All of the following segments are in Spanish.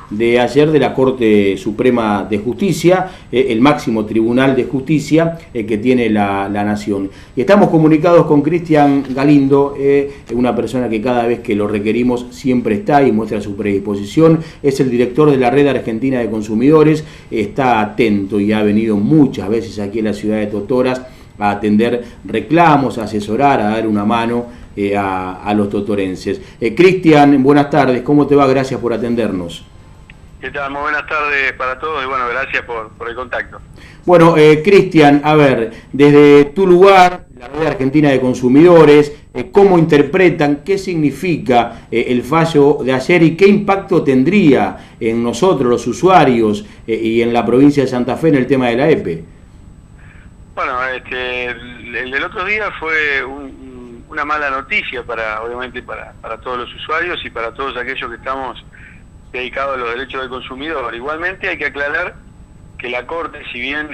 De ayer de la Corte Suprema de Justicia, el máximo tribunal de justicia que tiene la nación. Y estamos comunicados con Cristian Galindo, una persona que cada vez que lo requerimos siempre está y muestra su predisposición. Es el director de la Red Argentina de Consumidores, está atento y ha venido muchas veces aquí en la ciudad de Totoras a atender reclamos, a asesorar, a dar una mano a los totorenses. Cristian, buenas tardes, ¿cómo te va? Gracias por atendernos. ¿Qué tal? Muy buenas tardes para todos y bueno, gracias por el contacto. Bueno, Cristian, a ver, desde tu lugar, la Red Argentina de Consumidores, ¿cómo interpretan, qué significa el fallo de ayer y qué impacto tendría en nosotros, los usuarios, y en la provincia de Santa Fe en el tema de la EPE? Bueno, el del otro día fue una mala noticia obviamente para todos los usuarios y para todos aquellos que estamos dedicados a los derechos del consumidor. Igualmente hay que aclarar que la Corte, si bien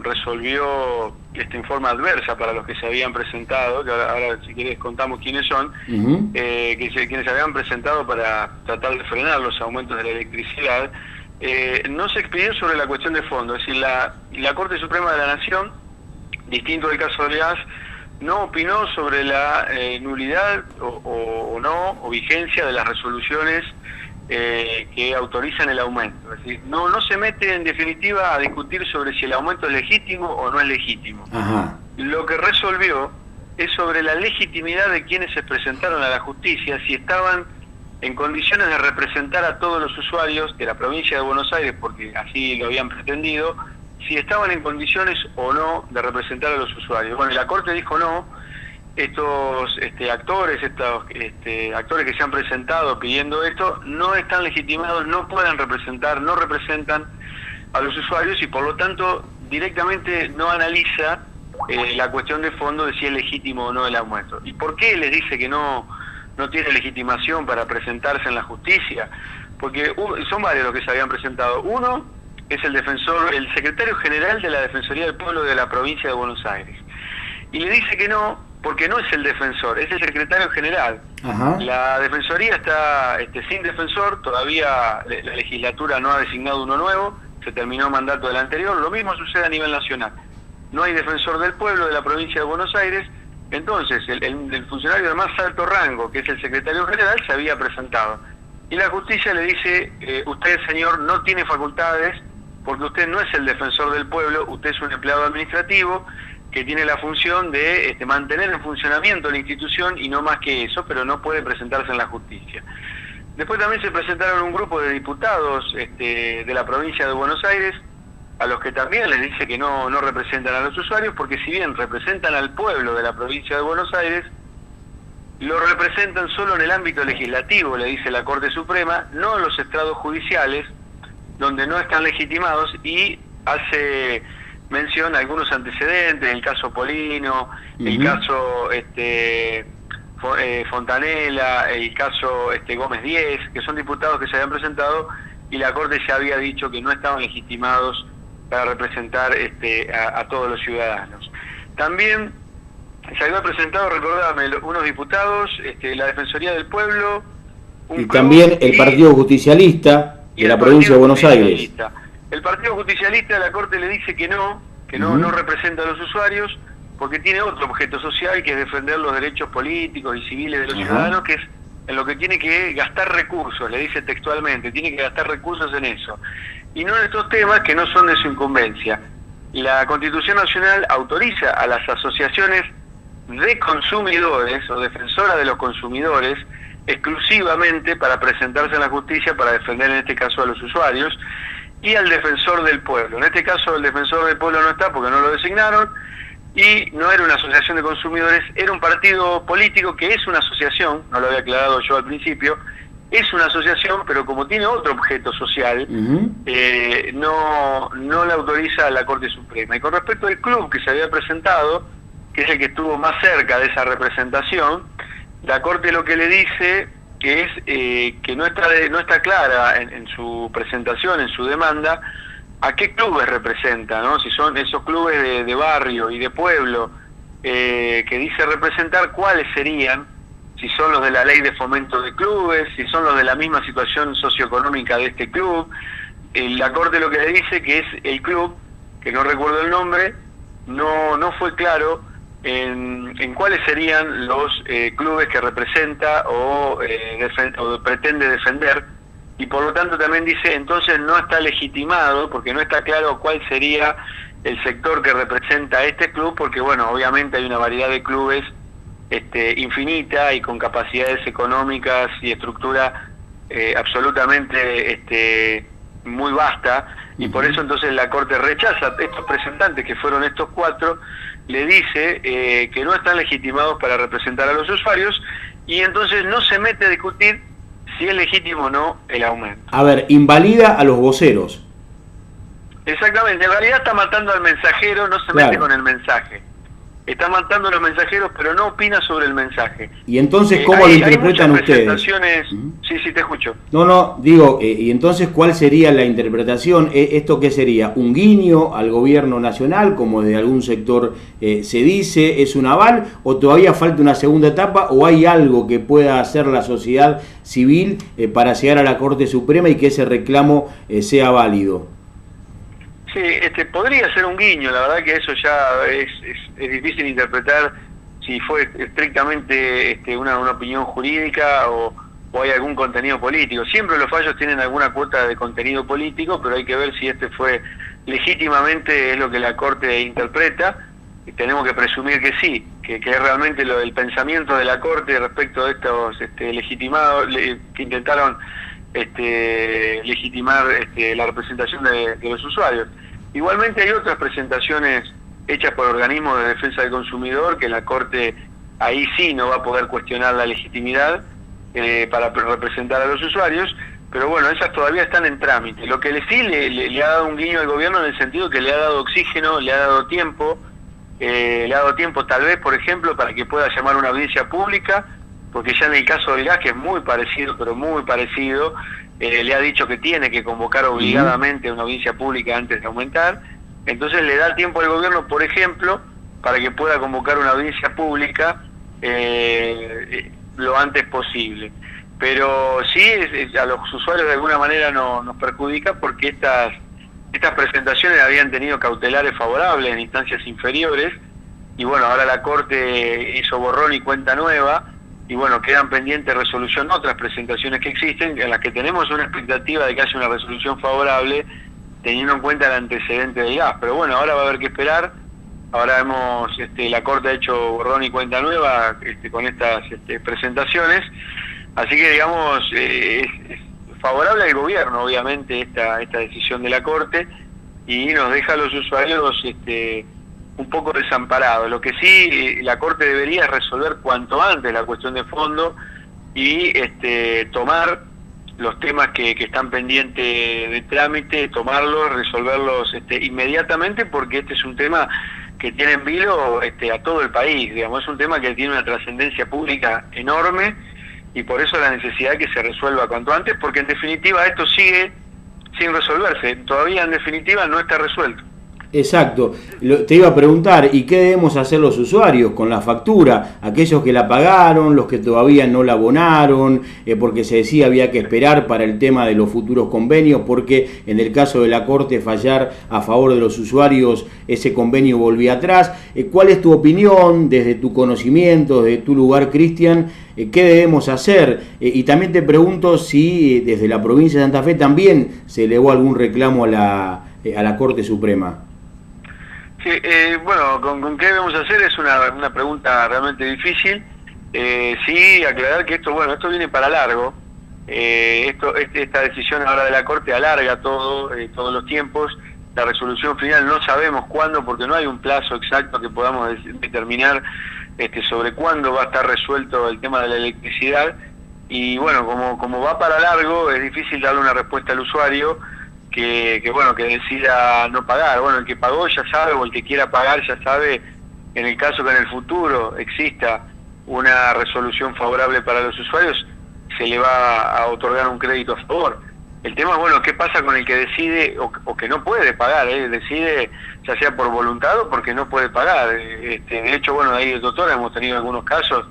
resolvió en forma adversa para los que se habían presentado, que ahora si querés contamos quiénes son, quienes se habían presentado para tratar de frenar los aumentos de la electricidad, no se expidió sobre la cuestión de fondo. Es decir, la Corte Suprema de la Nación, distinto del caso de gas, no opinó sobre la nulidad o vigencia de las resoluciones que autorizan el aumento. Es decir, no se mete en definitiva a discutir sobre si el aumento es legítimo o no es legítimo. Ajá. Lo que resolvió es sobre la legitimidad de quienes se presentaron a la justicia, si estaban en condiciones de representar a todos los usuarios de la provincia de Buenos Aires, porque así lo habían pretendido, si estaban en condiciones o no de representar a los usuarios. Bueno, la Corte dijo no. Estos actores que se han presentado pidiendo esto no están legitimados, no pueden representar, no representan a los usuarios y por lo tanto directamente no analiza la cuestión de fondo de si es legítimo o no el aumento. ¿Y por qué les dice que no tiene legitimación para presentarse en la justicia? Porque son varios los que se habían presentado. Uno es el secretario general de la Defensoría del Pueblo de la provincia de Buenos Aires. Y le dice que no, porque no es el defensor, es el secretario general. Ajá. La Defensoría está sin defensor, todavía la legislatura no ha designado uno nuevo, se terminó el mandato del anterior, lo mismo sucede a nivel nacional. No hay defensor del pueblo de la provincia de Buenos Aires, entonces el funcionario de más alto rango, que es el secretario general, se había presentado. Y la justicia le dice, usted señor no tiene facultades, porque usted no es el defensor del pueblo, usted es un empleado administrativo, que tiene la función de mantener en funcionamiento la institución y no más que eso, pero no puede presentarse en la justicia. Después también se presentaron un grupo de diputados de la provincia de Buenos Aires, a los que también les dice que no representan a los usuarios, porque si bien representan al pueblo de la provincia de Buenos Aires, lo representan solo en el ámbito legislativo, le dice la Corte Suprema, no en los estrados judiciales, donde no están legitimados, y hace menciona algunos antecedentes, el caso Polino, el caso Fontanella, el caso Gómez Díez, que son diputados que se habían presentado y la Corte ya había dicho que no estaban legitimados para representar a todos los ciudadanos. También se había presentado, recordame, unos diputados, la Defensoría del Pueblo, y también el Partido Justicialista de la provincia de Buenos Aires. El Partido Justicialista de la Corte le dice que no representa a los usuarios porque tiene otro objeto social, que es defender los derechos políticos y civiles de los ciudadanos, que es en lo que tiene que gastar recursos, le dice textualmente, tiene que gastar recursos en eso. Y no en estos temas que no son de su incumbencia. La Constitución Nacional autoriza a las asociaciones de consumidores o defensoras de los consumidores exclusivamente para presentarse en la justicia para defender en este caso a los usuarios, y al defensor del pueblo. En este caso el defensor del pueblo no está porque no lo designaron y no era una asociación de consumidores, era un partido político que es una asociación, no lo había aclarado yo al principio, es una asociación, pero como tiene otro objeto social, no la autoriza la Corte Suprema. Y con respecto al club que se había presentado, que es el que estuvo más cerca de esa representación, la Corte lo que le dice que es que no está clara en su presentación, en su demanda, a qué clubes representa, ¿no? Si son esos clubes de barrio y de pueblo que dice representar, cuáles serían si son los de la ley de fomento de clubes, si son los de la misma situación socioeconómica de este club. La Corte lo que le dice que es el club, que no recuerdo el nombre, no fue claro en cuáles serían los clubes que representa o pretende defender, y por lo tanto también dice, entonces no está legitimado, porque no está claro cuál sería el sector que representa a este club, porque bueno, obviamente hay una variedad de clubes infinita y con capacidades económicas y estructura absolutamente muy vasta, y por eso entonces la Corte rechaza a estos representantes, que fueron estos 4, le dice que no están legitimados para representar a los usuarios, y entonces no se mete a discutir si es legítimo o no el aumento. A ver, invalida a los voceros. Exactamente, en realidad está matando al mensajero, no se mete con el mensaje. Está matando a los mensajeros, pero no opina sobre el mensaje. ¿Y entonces cómo lo interpretan ustedes? Sí, te escucho. No, digo, y entonces ¿cuál sería la interpretación? ¿Esto qué sería? ¿Un guiño al gobierno nacional, como de algún sector se dice? ¿Es un aval? ¿O todavía falta una segunda etapa? ¿O hay algo que pueda hacer la sociedad civil para llegar a la Corte Suprema y que ese reclamo sea válido? Sí, podría ser un guiño, la verdad que eso ya es difícil interpretar si fue estrictamente una opinión jurídica o hay algún contenido político. Siempre los fallos tienen alguna cuota de contenido político, pero hay que ver si fue legítimamente, es lo que la Corte interpreta, y tenemos que presumir que sí, que es realmente el pensamiento de la Corte respecto de estos legitimados que intentaron legitimar la representación de los usuarios. Igualmente hay otras presentaciones hechas por organismos de defensa del consumidor que la Corte ahí sí no va a poder cuestionar la legitimidad para representar a los usuarios, pero bueno, esas todavía están en trámite. Lo que sí le ha dado un guiño al gobierno en el sentido que le ha dado oxígeno, le ha dado tiempo tal vez, por ejemplo, para que pueda llamar una audiencia pública, porque ya en el caso del gas, que es muy parecido, pero muy parecido, le ha dicho que tiene que convocar obligadamente una audiencia pública antes de aumentar. Entonces le da tiempo al gobierno, por ejemplo, para que pueda convocar una audiencia pública lo antes posible. Pero sí, a los usuarios de alguna manera nos perjudica, porque estas presentaciones habían tenido cautelares favorables en instancias inferiores, y bueno, ahora la Corte hizo borrón y cuenta nueva, y bueno, quedan pendientes de resolución otras presentaciones que existen, en las que tenemos una expectativa de que haya una resolución favorable, teniendo en cuenta el antecedente del gas. Pero bueno, ahora va a haber que esperar. Ahora la Corte ha hecho borrón y cuenta nueva con estas presentaciones, así que digamos, es favorable al gobierno, obviamente, esta decisión de la Corte, y nos deja a los usuarios un poco desamparado. Lo que sí la Corte debería resolver cuanto antes la cuestión de fondo y tomar los temas que están pendientes de trámite, tomarlos, resolverlos inmediatamente, porque este es un tema que tiene en vilo a todo el país, digamos, es un tema que tiene una trascendencia pública enorme, y por eso la necesidad de que se resuelva cuanto antes, porque en definitiva esto sigue sin resolverse, todavía en definitiva no está resuelto. Exacto. Te iba a preguntar, ¿y qué debemos hacer los usuarios con la factura? Aquellos que la pagaron, los que todavía no la abonaron, porque se decía había que esperar para el tema de los futuros convenios, porque en el caso de la Corte fallar a favor de los usuarios, ese convenio volvía atrás. ¿Cuál es tu opinión, desde tu conocimiento, desde tu lugar, Cristian? ¿Qué debemos hacer? Y también te pregunto si desde la provincia de Santa Fe también se elevó algún reclamo a la Corte Suprema. Sí, bueno, ¿con qué debemos hacer? Es una pregunta realmente difícil. Sí, aclarar que esto viene para largo. Esta decisión ahora de la Corte alarga todos los tiempos. La resolución final no sabemos cuándo, porque no hay un plazo exacto que podamos determinar sobre cuándo va a estar resuelto el tema de la electricidad. Y bueno, como va para largo, es difícil darle una respuesta al usuario que decida no pagar. Bueno, el que pagó ya sabe, o el que quiera pagar ya sabe, en el caso que en el futuro exista una resolución favorable para los usuarios, se le va a otorgar un crédito a favor. El tema es, bueno, ¿qué pasa con el que decide o que no puede pagar? Decide, ya sea por voluntad o porque no puede pagar. De hecho, bueno, ahí, doctor, hemos tenido algunos casos.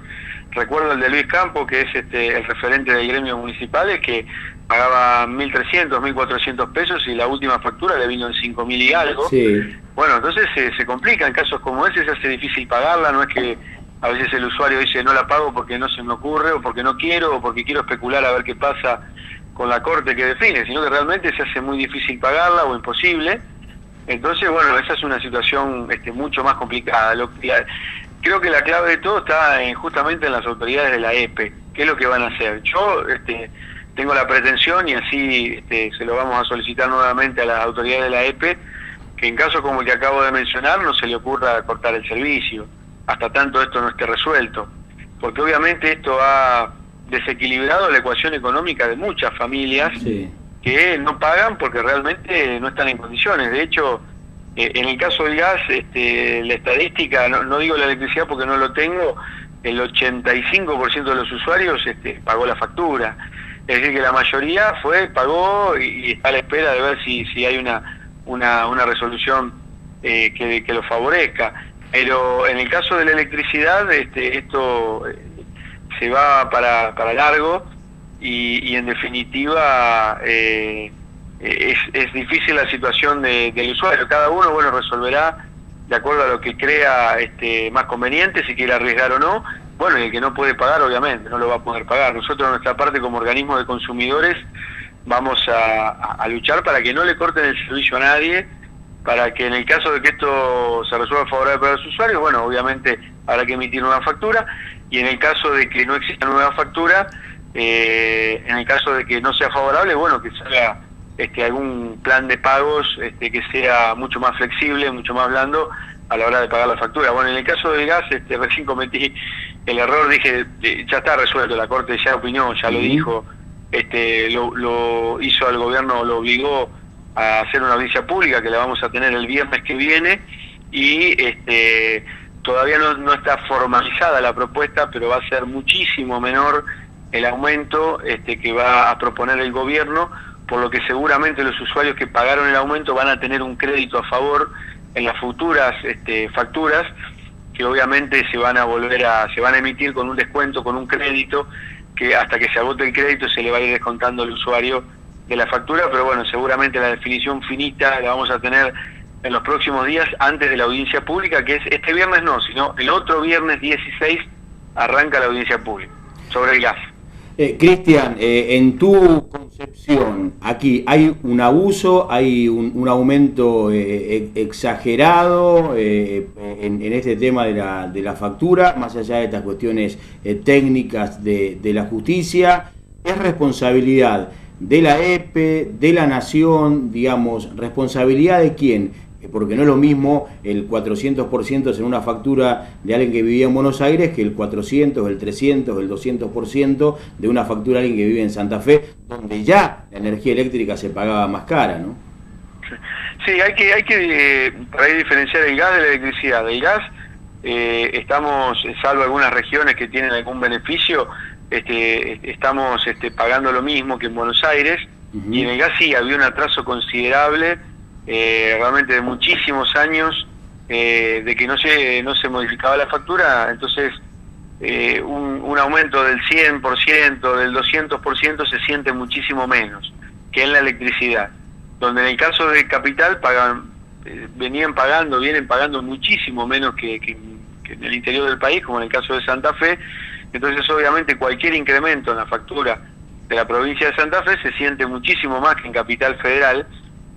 Recuerdo el de Luis Campo, que es el referente del gremio municipales, que pagaba 1.300, 1.400 pesos y la última factura le vino en 5.000 y algo. Sí. Bueno, entonces se complica en casos como ese, se hace difícil pagarla, no es que a veces el usuario dice no la pago porque no se me ocurre, o porque no quiero, o porque quiero especular a ver qué pasa con la corte que define, sino que realmente se hace muy difícil pagarla o imposible. Entonces, bueno, esa es una situación mucho más complicada. Creo que la clave de todo está justamente en las autoridades de la EPE, qué es lo que van a hacer. Yo tengo la pretensión, y así se lo vamos a solicitar nuevamente a las autoridades de la EPE, que en caso como el que acabo de mencionar no se le ocurra cortar el servicio, hasta tanto esto no esté resuelto, porque obviamente esto ha desequilibrado la ecuación económica de muchas familias. Sí. Que no pagan porque realmente no están en condiciones. De hecho, en el caso del gas, la estadística, no digo la electricidad porque no lo tengo, el 85% de los usuarios pagó la factura. Es decir, que la mayoría pagó y está a la espera de ver si hay una resolución que lo favorezca. Pero en el caso de la electricidad, esto se va para largo y en definitiva es difícil la situación del usuario. Cada uno, bueno, resolverá de acuerdo a lo que crea más conveniente, si quiere arriesgar o no. Bueno, y el que no puede pagar, obviamente, no lo va a poder pagar. Nosotros, de nuestra parte, como organismo de consumidores, vamos a luchar para que no le corten el servicio a nadie, para que en el caso de que esto se resuelva favorable para los usuarios, bueno, obviamente habrá que emitir nueva factura, y en el caso de que no exista nueva factura, en el caso de que no sea favorable, bueno, que se haga algún plan de pagos que sea mucho más flexible, mucho más blando a la hora de pagar la factura. Bueno, en el caso del gas, recién cometí el error, dije, ya está resuelto, la Corte ya opinó, ya lo dijo, lo hizo al gobierno, lo obligó a hacer una audiencia pública que la vamos a tener el viernes que viene, y todavía no está formalizada la propuesta, pero va a ser muchísimo menor el aumento que va a proponer el gobierno, por lo que seguramente los usuarios que pagaron el aumento van a tener un crédito a favor en las futuras facturas, que obviamente se van a emitir con un descuento, con un crédito, que hasta que se agote el crédito se le va a ir descontando al usuario de la factura, pero bueno, seguramente la definición finita la vamos a tener en los próximos días, antes de la audiencia pública, que es este viernes no, sino el otro viernes 16 arranca la audiencia pública sobre el gas. Cristian, en tu concepción, aquí hay un abuso, hay un aumento exagerado en este tema de la factura, más allá de estas cuestiones técnicas de la justicia. ¿Es responsabilidad de la EPE, de la Nación, digamos, responsabilidad de quién? Porque no es lo mismo el 400% en una factura de alguien que vivía en Buenos Aires que el 400, el 300, el 200% de una factura de alguien que vive en Santa Fe, donde ya la energía eléctrica se pagaba más cara, ¿no? Sí, hay que para ahí diferenciar el gas de la electricidad. El gas, estamos, salvo algunas regiones que tienen algún beneficio, estamos pagando lo mismo que en Buenos Aires, y en el gas sí había un atraso considerable, realmente de muchísimos años, de que no se modificaba la factura. Entonces un aumento del 100%, del 200% se siente muchísimo menos que en la electricidad, donde en el caso de Capital vienen pagando muchísimo menos que en el interior del país, como en el caso de Santa Fe. Entonces obviamente cualquier incremento en la factura de la provincia de Santa Fe se siente muchísimo más que en Capital Federal.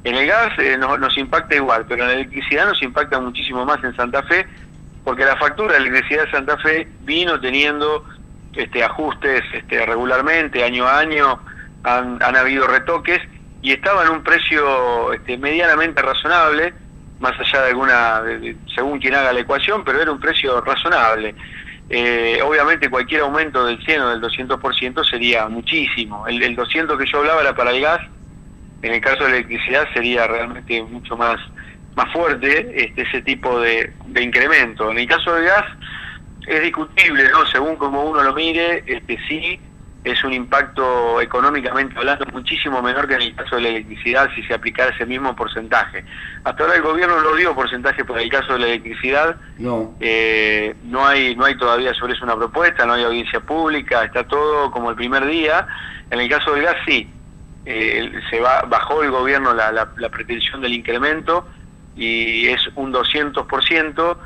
En el gas nos impacta igual, pero en la electricidad nos impacta muchísimo más en Santa Fe, porque la factura de electricidad de Santa Fe vino teniendo ajustes regularmente, año a año, han habido retoques, y estaba en un precio medianamente razonable, más allá de según quien haga la ecuación, pero era un precio razonable. Obviamente cualquier aumento del 100 o del 200% sería muchísimo. El 200 que yo hablaba era para el gas. En el caso de la electricidad sería realmente mucho más fuerte ese tipo de incremento. En el caso del gas es discutible, ¿no? Según como uno lo mire, sí, es un impacto económicamente hablando muchísimo menor que en el caso de la electricidad si se aplicara ese mismo porcentaje. Hasta ahora el gobierno no dio porcentaje para el caso de la electricidad, no hay todavía sobre eso una propuesta, no hay audiencia pública, está todo como el primer día. En el caso del gas sí, bajó el gobierno la pretensión del incremento y es un 200%,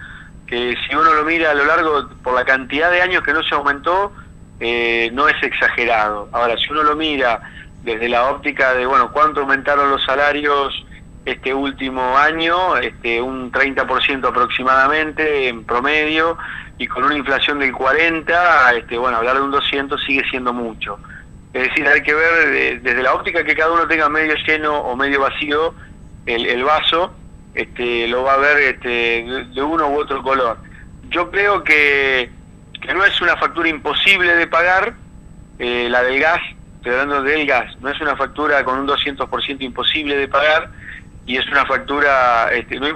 que si uno lo mira a lo largo, por la cantidad de años que no se aumentó, no es exagerado. Ahora, si uno lo mira desde la óptica de, bueno, ¿cuánto aumentaron los salarios este último año? Un 30% aproximadamente en promedio, y con una inflación del 40%, bueno, hablar de un 200 sigue siendo mucho. Es decir, hay que ver desde la óptica que cada uno tenga medio lleno o medio vacío el vaso, lo va a ver de uno u otro color. Yo creo que no es una factura imposible de pagar, la del gas, estoy hablando del gas, no es una factura con un 200% imposible de pagar, y es una factura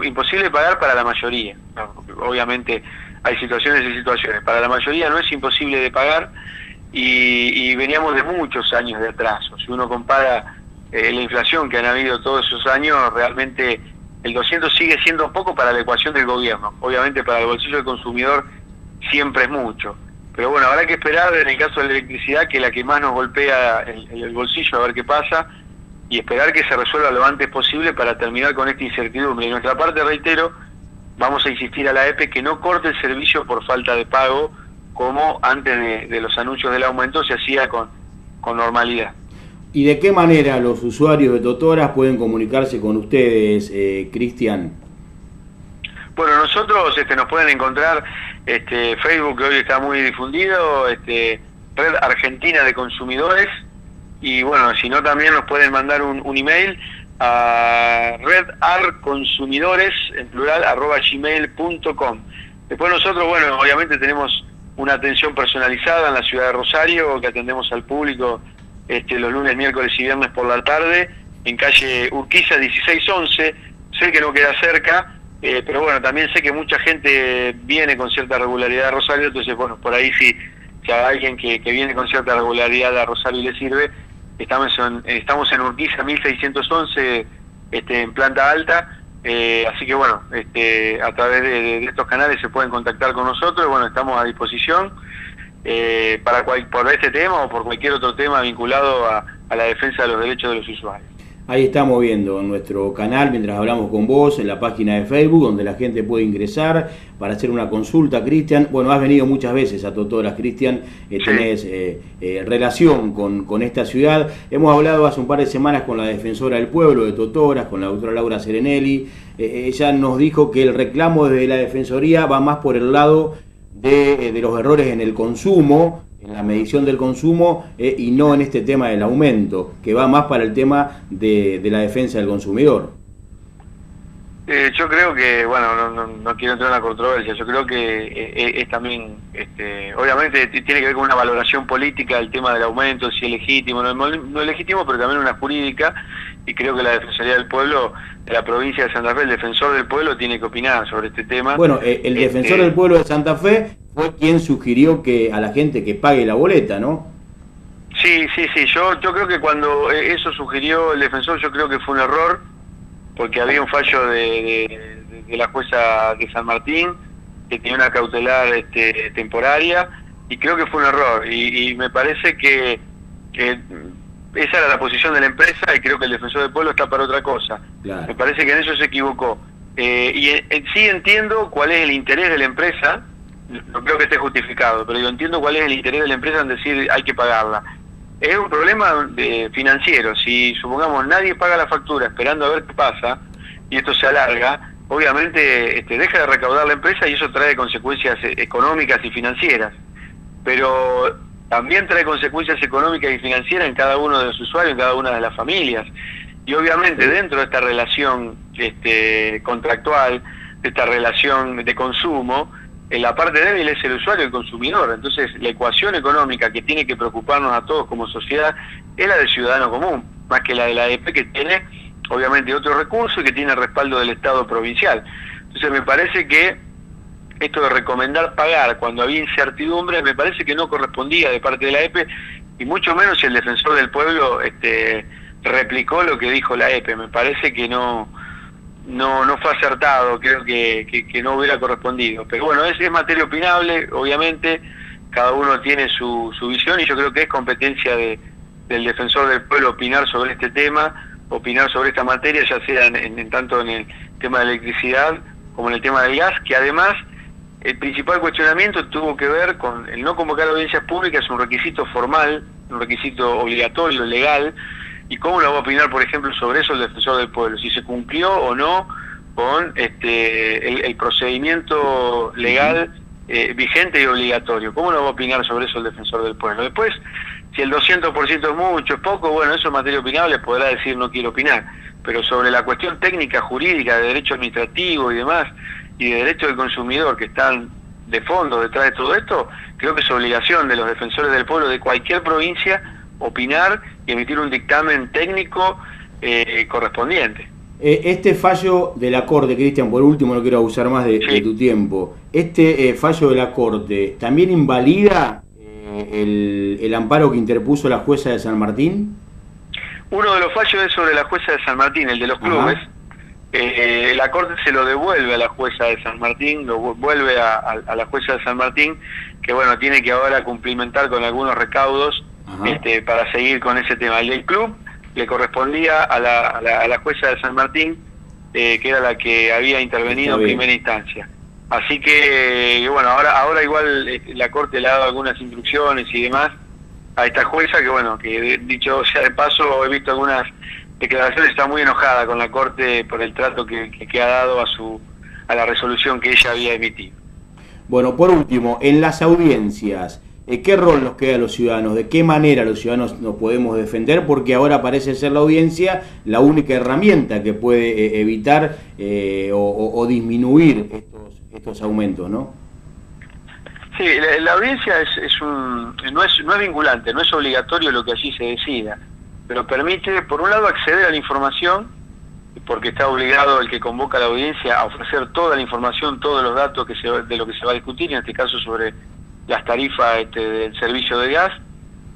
imposible de pagar para la mayoría. Obviamente hay situaciones y situaciones, para la mayoría no es imposible de pagar, y veníamos de muchos años de atraso. Si uno compara la inflación que han habido todos esos años, realmente el 200 sigue siendo poco para la ecuación del gobierno. Obviamente para el bolsillo del consumidor siempre es mucho, pero bueno, habrá que esperar en el caso de la electricidad, que es la que más nos golpea el bolsillo, a ver qué pasa, y esperar que se resuelva lo antes posible para terminar con esta incertidumbre. Y de nuestra parte, reitero, vamos a insistir a la EPE que no corte el servicio por falta de pago, como antes de los anuncios del aumento se hacía con normalidad. ¿Y de qué manera los usuarios de Totoras pueden comunicarse con ustedes, Cristian? Bueno, nosotros nos pueden encontrar Facebook, que hoy está muy difundido, Red Argentina de Consumidores, y bueno, si no también nos pueden mandar un email a redarconsumidores, en plural, @gmail.com. Después nosotros, bueno, obviamente tenemos una atención personalizada en la ciudad de Rosario, que atendemos al público los lunes, miércoles y viernes por la tarde, en calle Urquiza 1611. Sé que no queda cerca, pero bueno, también sé que mucha gente viene con cierta regularidad a Rosario, entonces bueno, por ahí si hay alguien que viene con cierta regularidad a Rosario y le sirve, estamos en Urquiza 1611, en planta alta, así que bueno, a través de estos canales se pueden contactar con nosotros. Bueno, estamos a disposición por este tema o por cualquier otro tema vinculado a la defensa de los derechos de los usuarios. Ahí estamos viendo en nuestro canal, mientras hablamos con vos, en la página de Facebook, donde la gente puede ingresar para hacer una consulta. Cristian, bueno, has venido muchas veces a Totoras, Cristian, Sí. Tenés relación con esta ciudad. Hemos hablado hace un par de semanas con la defensora del pueblo de Totoras, con la doctora Laura Serenelli. Ella nos dijo que el reclamo desde la Defensoría va más por el lado de los errores en el consumo, en la medición del consumo, y no en este tema del aumento, que va más para el tema de la defensa del consumidor. Yo creo que, bueno, no quiero entrar en la controversia, yo creo que es también, obviamente tiene que ver con una valoración política del tema del aumento, si es legítimo o no es legítimo, pero también una jurídica, y creo que la Defensoría del Pueblo de la provincia de Santa Fe, el defensor del pueblo, tiene que opinar sobre este tema. Bueno, el defensor del pueblo de Santa Fe fue quien sugirió que a la gente que pague la boleta, ¿no? Sí, yo creo que cuando eso sugirió el defensor, yo creo que fue un error, porque había un fallo de la jueza de San Martín, que tenía una cautelar temporaria, y creo que fue un error, y me parece que esa era la posición de la empresa, y creo que el defensor del pueblo está para otra cosa. Claro. Me parece que en eso se equivocó. Y sí entiendo cuál es el interés de la empresa, no creo que esté justificado, pero yo entiendo cuál es el interés de la empresa en decir hay que pagarla. Es un problema financiero. Si supongamos nadie paga la factura esperando a ver qué pasa, y esto se alarga, obviamente deja de recaudar la empresa, y eso trae consecuencias económicas y financieras. Pero también trae consecuencias económicas y financieras en cada uno de los usuarios, en cada una de las familias. Y obviamente dentro de esta relación contractual, de esta relación de consumo, la parte débil es el usuario, el consumidor. Entonces la ecuación económica que tiene que preocuparnos a todos como sociedad es la del ciudadano común, más que la de la AEP, que tiene obviamente otro recurso y que tiene el respaldo del Estado provincial. Entonces me parece que esto de recomendar pagar cuando había incertidumbre, me parece que no correspondía de parte de la AEP, y mucho menos si el defensor del pueblo replicó lo que dijo la EPE. Me parece que no fue acertado, creo que no hubiera correspondido. Pero bueno, es materia opinable, obviamente, cada uno tiene su visión, y yo creo que es competencia del defensor del pueblo opinar sobre este tema, opinar sobre esta materia, ya sea tanto en el tema de electricidad como en el tema del gas, que además el principal cuestionamiento tuvo que ver con el no convocar audiencias públicas. Es un requisito formal, un requisito obligatorio, legal, y cómo lo va a opinar, por ejemplo, sobre eso el defensor del pueblo, si se cumplió o no con el procedimiento legal vigente y obligatorio. ¿Cómo lo va a opinar sobre eso el defensor del pueblo? Después, si el 200% es mucho, es poco, bueno, eso es materia opinable, podrá decir no quiero opinar, pero sobre la cuestión técnica, jurídica, de derecho administrativo y demás, y de derecho del consumidor, que están de fondo detrás de todo esto, creo que es obligación de los defensores del pueblo de cualquier provincia opinar y emitir un dictamen técnico correspondiente. Este fallo de la Corte, Cristian, por último, no quiero abusar más de tu tiempo, este fallo de la Corte también invalida el amparo que interpuso la jueza de San Martín. Uno de los fallos es sobre la jueza de San Martín, el de los clubes. La Corte se lo devuelve a la jueza de San Martín, lo vuelve a la jueza de San Martín, que bueno, tiene que ahora cumplimentar con algunos recaudos para seguir con ese tema. El del club le correspondía a la jueza de San Martín, que era la que había intervenido en primera instancia. Así que bueno, ahora igual la Corte le ha dado algunas instrucciones y demás a esta jueza, que bueno, que dicho sea de paso, he visto algunas declaraciones, está muy enojada con la Corte por el trato que ha dado a la resolución que ella había emitido. Bueno, por último, en las audiencias, ¿qué rol nos queda a los ciudadanos? ¿De qué manera los ciudadanos nos podemos defender? Porque ahora parece ser la audiencia la única herramienta que puede evitar o disminuir estos aumentos, ¿no? Sí, la audiencia no es vinculante, no es obligatorio lo que allí se decida, pero permite, por un lado, acceder a la información, porque está obligado el que convoca a la audiencia a ofrecer toda la información, todos los datos de lo que se va a discutir, en este caso sobre las tarifas del servicio de gas,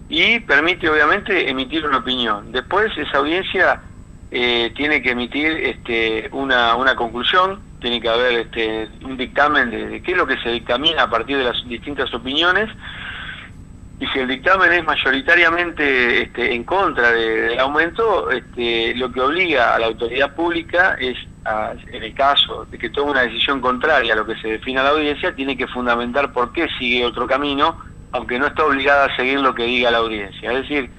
y permite, obviamente, emitir una opinión. Después, esa audiencia tiene que emitir una conclusión, tiene que haber un dictamen de qué es lo que se dictamina a partir de las distintas opiniones, y si el dictamen es mayoritariamente en contra del aumento, lo que obliga a la autoridad pública es, en el caso de que tome una decisión contraria a lo que se define a la audiencia, tiene que fundamentar por qué sigue otro camino, aunque no está obligada a seguir lo que diga la audiencia. Es decir,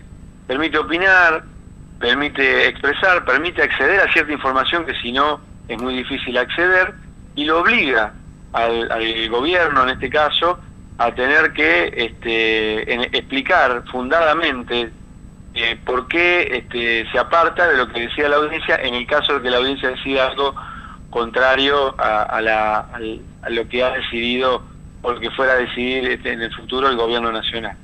permite opinar, permite expresar, permite acceder a cierta información que si no es muy difícil acceder, y lo obliga al gobierno, en este caso, a tener que explicar fundadamente por qué se aparta de lo que decía la audiencia, en el caso de que la audiencia decida algo contrario a lo que ha decidido o lo que fuera a decidir en el futuro el gobierno nacional.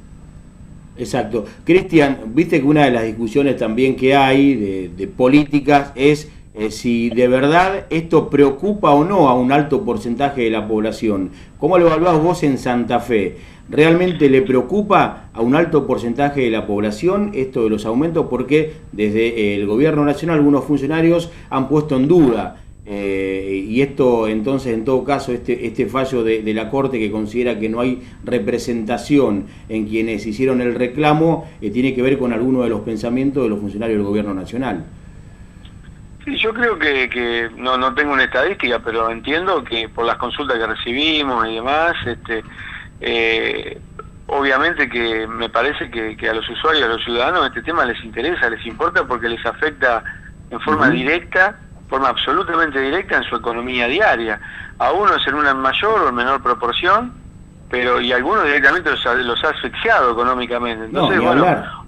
Exacto. Cristian, viste que una de las discusiones también que hay de políticas es si de verdad esto preocupa o no a un alto porcentaje de la población. ¿Cómo lo evaluás vos en Santa Fe? ¿Realmente le preocupa a un alto porcentaje de la población esto de los aumentos? Porque desde el gobierno nacional algunos funcionarios han puesto en duda y esto entonces, en todo caso, este fallo de la Corte, que considera que no hay representación en quienes hicieron el reclamo, tiene que ver con alguno de los pensamientos de los funcionarios del gobierno nacional. Sí, yo creo que no tengo una estadística, pero entiendo que por las consultas que recibimos y demás, obviamente que me parece que a los usuarios, a los ciudadanos, este tema les interesa, les importa, porque les afecta en forma directa, forma absolutamente directa en su economía diaria. A unos en una mayor o menor proporción, pero y algunos directamente los ha asfixiado económicamente. Entonces,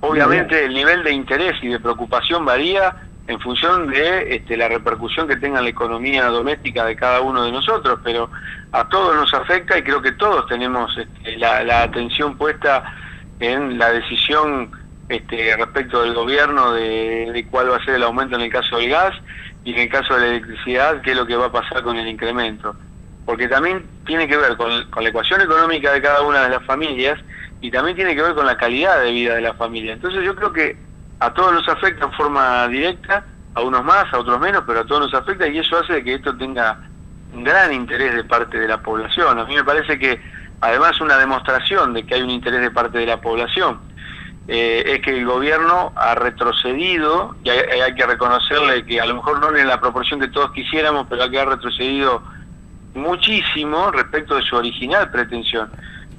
obviamente el nivel de interés y de preocupación varía en función de la repercusión que tenga en la economía doméstica de cada uno de nosotros, pero a todos nos afecta, y creo que todos tenemos la atención puesta en la decisión respecto del gobierno de cuál va a ser el aumento en el caso del gas, y en el caso de la electricidad, qué es lo que va a pasar con el incremento. Porque también tiene que ver con la ecuación económica de cada una de las familias, y también tiene que ver con la calidad de vida de la familia. Entonces yo creo que a todos nos afecta en forma directa, a unos más, a otros menos, pero a todos nos afecta, y eso hace de que esto tenga un gran interés de parte de la población. A mí me parece que además una demostración de que hay un interés de parte de la población es que el gobierno ha retrocedido, y hay que reconocerle que a lo mejor no en la proporción que todos quisiéramos, pero que ha retrocedido muchísimo respecto de su original pretensión.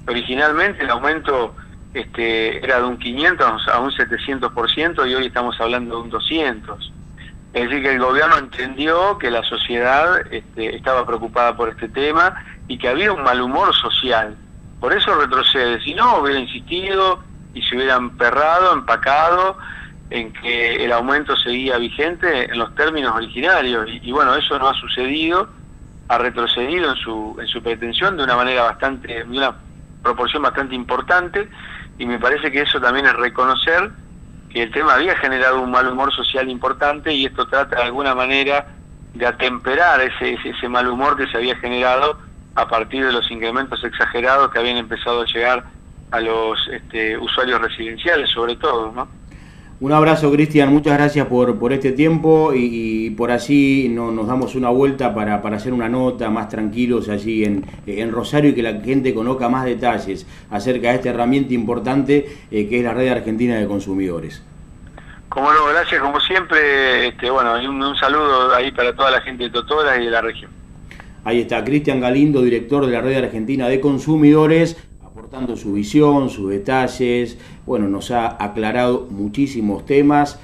Originalmente el aumento era de un 500 a un 700%, y hoy estamos hablando de un 200%. Es decir, que el gobierno entendió que la sociedad estaba preocupada por este tema y que había un mal humor social. Por eso retrocede. Si no, hubiera insistido y se hubiera emperrado, empacado en que el aumento seguía vigente en los términos originarios. Y bueno, eso no ha sucedido, ha retrocedido en su pretensión de una manera de una proporción bastante importante, y me parece que eso también es reconocer que el tema había generado un mal humor social importante, y esto trata de alguna manera de atemperar ese mal humor que se había generado a partir de los incrementos exagerados que habían empezado a llegar a los usuarios residenciales, sobre todo, ¿no? Un abrazo, Cristian, muchas gracias por este tiempo, y por así nos damos una vuelta para hacer una nota más tranquilos allí en Rosario, y que la gente conozca más detalles acerca de esta herramienta importante que es la Red Argentina de Consumidores. Como no, gracias como siempre, bueno, y un saludo ahí para toda la gente de Totora y de la región. Ahí está Cristian Galindo, director de la Red Argentina de Consumidores, aportando su visión, sus detalles. Bueno, nos ha aclarado muchísimos temas.